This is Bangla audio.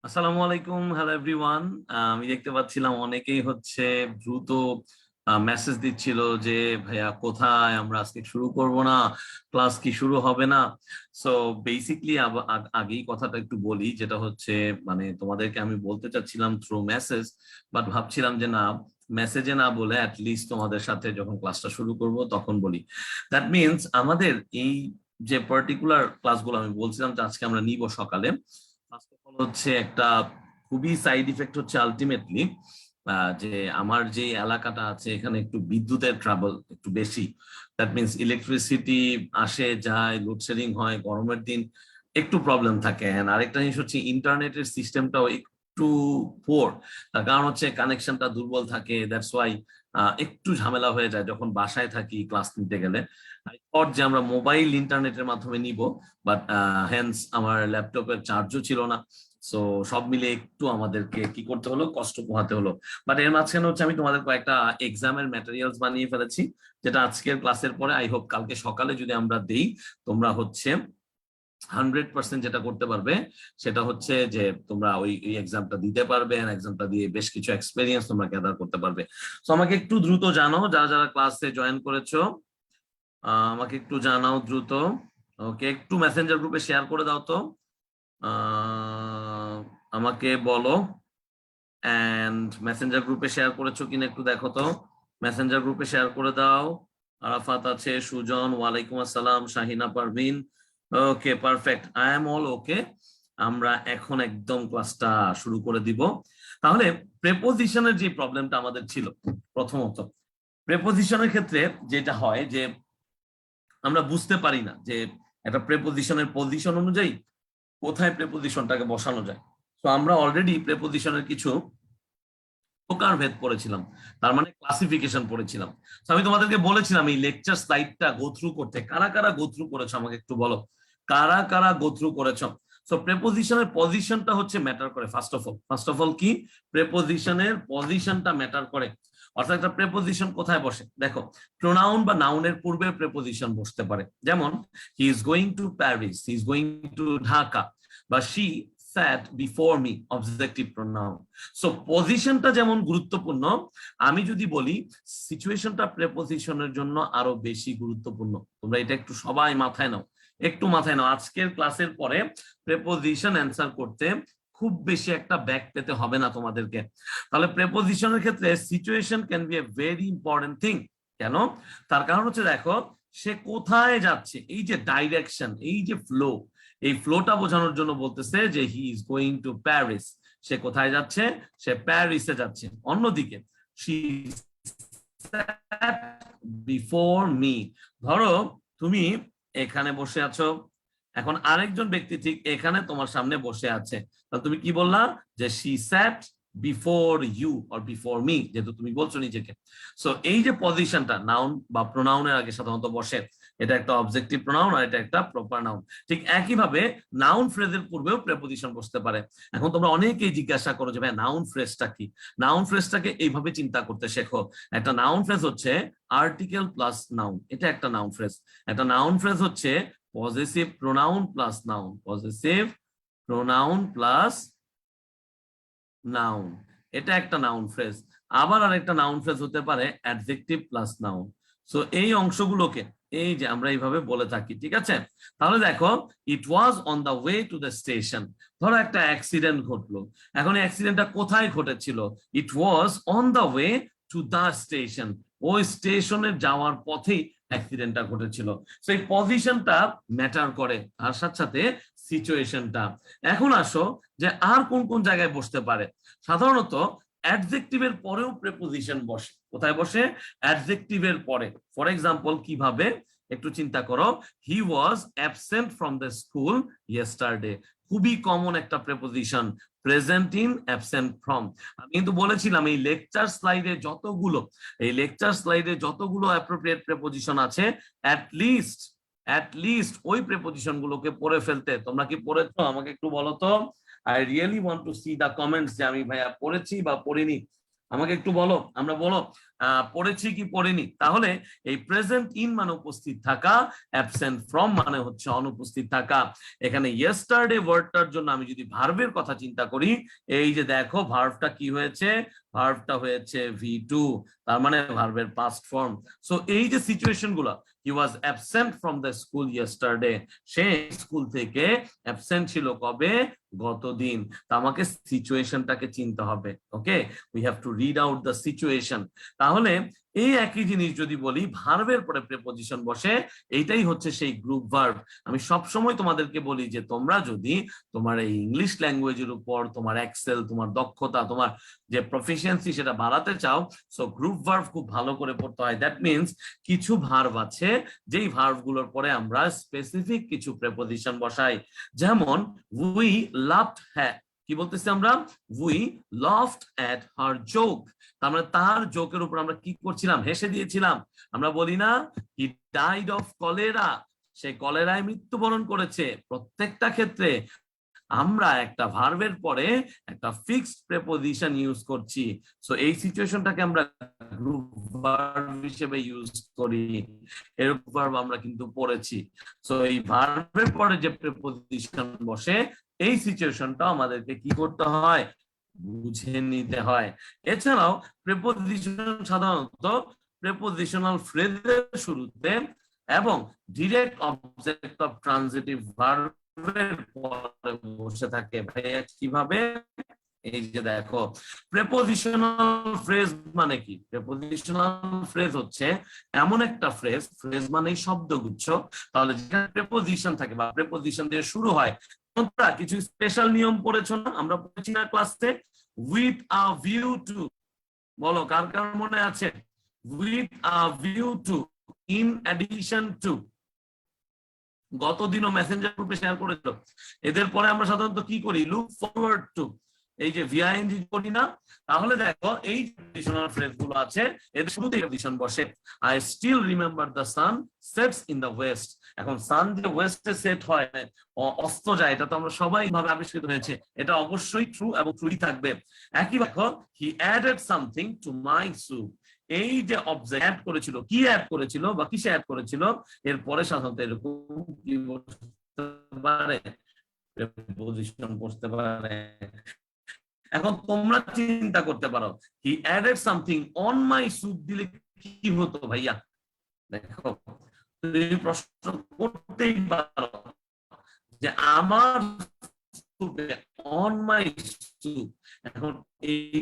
আসসালামু আলাইকুম, হ্যালো এভরিওয়ান। আমি দেখতে পাচ্ছিলাম অনেকেই দ্রুত মেসেজ দিচ্ছিল যে ভাইয়া কোথায়, আমরা আজকে শুরু করব না, ক্লাস কি শুরু হবে না। সো বেসিকলি আগেই কথাটা একটু বলি, যেটা মানে তোমাদেরকে আমি বলতে চাচ্ছিলাম থ্রু মেসেজ, বাট ভাবছিলাম যে না, মেসেজে না বলে অ্যাটলিস্ট তোমাদের সাথে যখন ক্লাসটা শুরু করব তখন বলি। দ্যাট মিনস আমাদের এই যে পার্টিকুলার ক্লাসগুলো আমি বলছিলাম যে আজকে আমরা নিব সকালে, ফার্স্ট অফ অল একটা খুবই সাইড ইফেক্ট আলটিমেটলি যে আমার যে এলাকাটা আছে এখানে একটু বিদ্যুতের ট্রাবল একটু বেশি। দ্যাট মিনস ইলেকট্রিসিটি আসে যায়, লোডশেডিং হয়, গরমের দিন একটু প্রবলেম থাকে। আরেকটা জিনিস ইন্টারনেটের সিস্টেমটাও একটু পোর, তার কারণ কানেকশনটা দুর্বল থাকে। দ্যাটস ওয়াই একটু ঝামেলা হয়ে যায় যখন বাসায় থাকি ক্লাস নিতে গেলে। যে আমরা মোবাইল ইন্টারনেটের মাধ্যমে নিব, বাট হেন্স আমার ল্যাপটপের চার্জও ছিল না। সো সব মিলে একটু আমাদেরকে কি করতে হলো, কষ্ট পোহাতে হলো। বাট এর মাঝখানে আমি তোমাদের কয়েকটা এক্সামের ম্যাটেরিয়ালস বানিয়ে ফেলেছি, যেটা আজকের ক্লাসের পরে আই হোপ কালকে সকালে যদি আমরা দেই, তোমরা 100% যেটা করতে পারবে সেটা যে তোমরা ওই এক্সামটা দিতে পারবে, এক্সামটা দিয়ে বেশ কিছু এক্সপেরিয়েন্স তোমরা গ্যাদার করতে পারবে। তো আমাকে একটু দ্রুত জানো, যারা যারা ক্লাসে জয়েন করেছো আমাকে একটু জানাও দ্রুত। ওকে, একটু মেসেঞ্জার গ্রুপে শেয়ার করে দাও তো। আমাকে বলো এন্ড মেসেঞ্জার গ্রুপে শেয়ার করেছো কিনা একটু দেখো তো। মেসেঞ্জার গ্রুপে শেয়ার করে দাও। আরাফাত আছে, সুজন, ওয়ালাইকুম আসসালাম, Shahina Parvin. Okay, perfect, I am all okay. আমরা এখন একদম ক্লাসটা শুরু করে দিব। তাহলে প্রেপোজিশনের যে প্রবলেমটা আমাদের ছিল, প্রথমত প্রেপোজিশনের ক্ষেত্রে যেটা হয় যে আমরা বুঝতে পারি না যে একটা প্রেপোজিশনের পজিশন অনুযায়ী কোথায় প্রেপোজিশনটাকে বসানো যায়। তো আমরা অলরেডি প্রেপোজিশনের কিছু প্রকারভেদ পড়েছিলাম, তার মানে ক্লাসিফিকেশন পড়েছিলাম। তো আমি তোমাদেরকে বলেছিলাম এই লেকচার স্লাইডটা গো থ্রু করতে। কারা কারা গো থ্রু করেছো আমাকে একটু বলো, কারা কারা গো থ্রু করেছো। সো প্রেপোজিশনের পজিশনটা ম্যাটার করে। ফার্স্ট অফ অল কি, প্রেপোজিশনের পজিশনটা ম্যাটার করে। অর্থাৎ একটা প্রেপোজিশন কোথায় বসে, দেখো প্রোনাউন বা নাউনের পূর্বে প্রেপোজিশন বসতে পারে। যেমন he is going to Paris, he is going to Dhaka, বা she sat before me, objective pronoun. So পজিশনটা যেমন গুরুত্বপূর্ণ, আমি যদি বলি সিচুয়েশনটা প্রেপোজিশনের জন্য আরো বেশি গুরুত্বপূর্ণ। তোমরা এটা একটু সবাই মাথায় নাও, একটু মাথায় নাও। আজকের ক্লাসের পরে প্রেপোজিশন অ্যান্সার করতে খুব বেশি একটা ব্যাক পেতে হবে না তোমাদেরকে। তাহলে প্রেপোজিশনের ক্ষেত্রে situation can B a very important thing. কেন? তার কারণ দেখো সে কোথায় যাচ্ছে, এই যে ডাইরেকশন, এই যে ফ্লো, এই ফ্লোটা বোঝানোর জন্য বলতেছে যে he is going to Paris. সে কোথায় যাচ্ছে? সে প্যারিসে যাচ্ছে। অন্যদিকে শি স্যাট বিফোর মি, ধরো তুমি এখানে বসে আছো, এখন আরেকজন ব্যক্তি ঠিক এখানে তোমার সামনে বসে আছে, তাহলে তুমি কি বললা যে she sat before you or before me, যেহেতু তুমি বলছো নিজেকে। সো এই যে পজিশনটা নাউন বা প্রোনাউনের আগে সাধারণত বসে, এটা একটা অবজেক্টিভ প্রোনাউন আর এটা একটা প্রপার নাউন। ঠিক একইভাবে নাউন ফ্রেজের পূর্বেও প্রেপোজিশন বসতে পারে। এখন তোমরা অনেকেই জিজ্ঞাসা করো যে ভাই নাউন ফ্রেজটা কি। নাউন ফ্রেজটাকে এইভাবে চিন্তা করতে শেখো। একটা noun phrase article plus noun, এটা একটা নাউন ফ্রেজ। একটা noun phrase possessive pronoun plus noun, possessive pronoun plus noun, এটা একটা নাউন ফ্রেজ। আবার আরেকটা নাউন ফ্রেজ হতে পারে অ্যাডজেক্টিভ প্লাস নাউন। সো এই অংশগুলোকে এই যে আমরা এইভাবে বলে থাকি, ঠিক আছে। তাহলে দেখো, it was on the way to the station. ধরো একটা অ্যাক্সিডেন্ট ঘটলো, এখন এই অ্যাক্সিডেন্টটা কোথায় ঘটেছিল? It was on the way to the station, ওই স্টেশনে যাওয়ার পথেই অ্যাক্সিডেন্টটা ঘটেছিল। সো এই পজিশনটা ম্যাটার করে, তার সাথে সাথে সিচুয়েশনটা। এখন আসো যে আর কোন কোন জায়গায় বসতে পারে। সাধারণত অ্যাডজেক্টিভের পরেও প্রেপোজিশন বসে। কোথায় বসে? অ্যাডজেক্টিভের পরে। ফর এক্সাম্পল কিভাবে, একটু চিন্তা করো। He was absent from the school yesterday, খুবই কমন একটা preposition, present in absent from. আমি কিন্তু বলেছিলাম এই লেকচার স্লাইডে যতগুলো অ্যাপ্রোপ্রিয়েট প্রেপোজিশন আছে, অ্যাটলিস্ট ওই প্রেপোজিশন গুলোকে পড়ে ফেলতে। তোমরা কি পড়েছো আমাকে একটু বলো তো। I really want to see the comments যে আমি ভাইয়া পড়েছি বা পড়িনি। আমাকে একটু বলো, আমরা বলো পড়েছি কি পড়িনি। তাহলে এই প্রেজেন্ট ইন মানে উপস্থিত থাকা, অ্যাবসেন্ট ফ্রম মানে হচ্ছে অনুপস্থিত থাকা। এখানে ইয়েস্টারডে ওয়ার্ডটার জন্য আমি যদি ভার্বের কথা চিন্তা করি, এই যে দেখো ভার্বটা কি হয়েছে, ভার্বটা হয়েছে V2, তার মানে ভার্বের পাস্ট ফর্ম। সো এই যে সিচুয়েশন গুলো, he was absent from the school yesterday, সে স্কুল থেকে অ্যাবসেন্ট ছিল কবে, গতদিন। তো আমাকে সিচুয়েশনটাকে চিনতে হবে। Okay, we have to read out the situation. তাহলে এই একই জিনিস যদি বলি ভার্বের পরে প্রিপজিশন বসে, এইটাই হচ্ছে সেই গ্রুপ ভার্ব। আমি সব সময় তোমাদেরকে বলি যে তোমরা যদি তোমার এই ইংলিশ ল্যাঙ্গুয়েজের উপর তোমার এক্সেল, তোমার দক্ষতা, তোমার যে প্রফিসিয়েন্সি সেটা বাড়াতে চাও, সো গ্রুপ ভার্ব খুব ভালো করে পড়তে হয়। দ্যাট মিনস কিছু ভার্ব আছে যেই ভার্ব গুলোর পরে আমরা স্পেসিফিক কিছু প্রিপজিশন বসাই। যেমন উই লাভড, হ্যাঁ কি বলতেছি আমরা, we loved at her joke, তার মানে তার জোকের উপর আমরা কি করছিলাম, হেসে দিয়েছিলাম। আমরা বলি না হি ডাইড অফ কলেরা, সে কলেরায় মৃত্যুবরণ করেছে। প্রত্যেকটা ক্ষেত্রে আমরা একটা ভার্বের পরে একটা ফিক্সড প্রিপজিশন ইউজ করছি। সো এই সিচুয়েশনটাকে আমরা গ্রুপ ভার্ব হিসেবে ইউজ করি। এরকম ভার্ব আমরা কিন্তু পড়েছি। সো এই ভার্বের পরে যে প্রিপজিশন বসে, এই সিচুয়েশনটা আমাদেরকে কি করতে হয়, বুঝে নিতে হয়। এছাড়াও প্রিপজিশন সাধারণত প্রিপজিশনাল ফ্রেজের শুরুতে এবং ডিরেক্ট অবজেক্ট অফ ট্রানজিটিভ ভার্বের পরে বসে থাকে। ভাইয়া কিভাবে, এই যে দেখো প্রিপজিশনাল ফ্রেজ মানে কি, প্রিপজিশনাল ফ্রেজ হচ্ছে এমন একটা ফ্রেজ, ফ্রেজ মানেই শব্দগুচ্ছ, তাহলে যেখানে প্রিপজিশন থাকে বা প্রিপজিশন দিয়ে শুরু হয়, তোমরা কিছু স্পেশাল নিয়ম পড়েছো না, আমরা পড়েছি না ক্লাসে, উইথ আ ভিউ টু, বলো কার কার মনে আছে, with a view to, in addition to, গতদিনও মেসেঞ্জার গ্রুপে শেয়ার করেছিল। এদের পরে আমরা সাধারণত কি করি, লুক ফরওয়ার্ড টু, এই যে ভিআইএনজি করি না। তাহলে দেখো এই ট্রেডিশনাল ফ্রেজ গুলো আছে, এদের শুরুতে ট্রেডিশন বসে। I still remember the sun sets in the west. এখন সান যে ওয়েস্টে সেট হয়, অস্ত যায়, এটা তো আমরা সবাই ভাবে আবিষ্কৃত হয়েছে, এটা অবশ্যই ট্রু এবং ট্রুই থাকবে। একই দেখো, he added something to my soup, এই যে অবজেক্ট অ্যাড করেছিল, কি অ্যাড করেছিল বা কিসে অ্যাড করেছিল, এরপরে সাধারণত এরকম কি বসতে পারে, প্রিপজিশন বসতে পারে। এখন তোমরা চিন্তা করতে পারো, he added something on my soup দিলে কি হতো ভাইয়া, দেখো তুমি প্রশ্ন করতেই পারো যে আমার অন মাই স্যুপ, এখন এই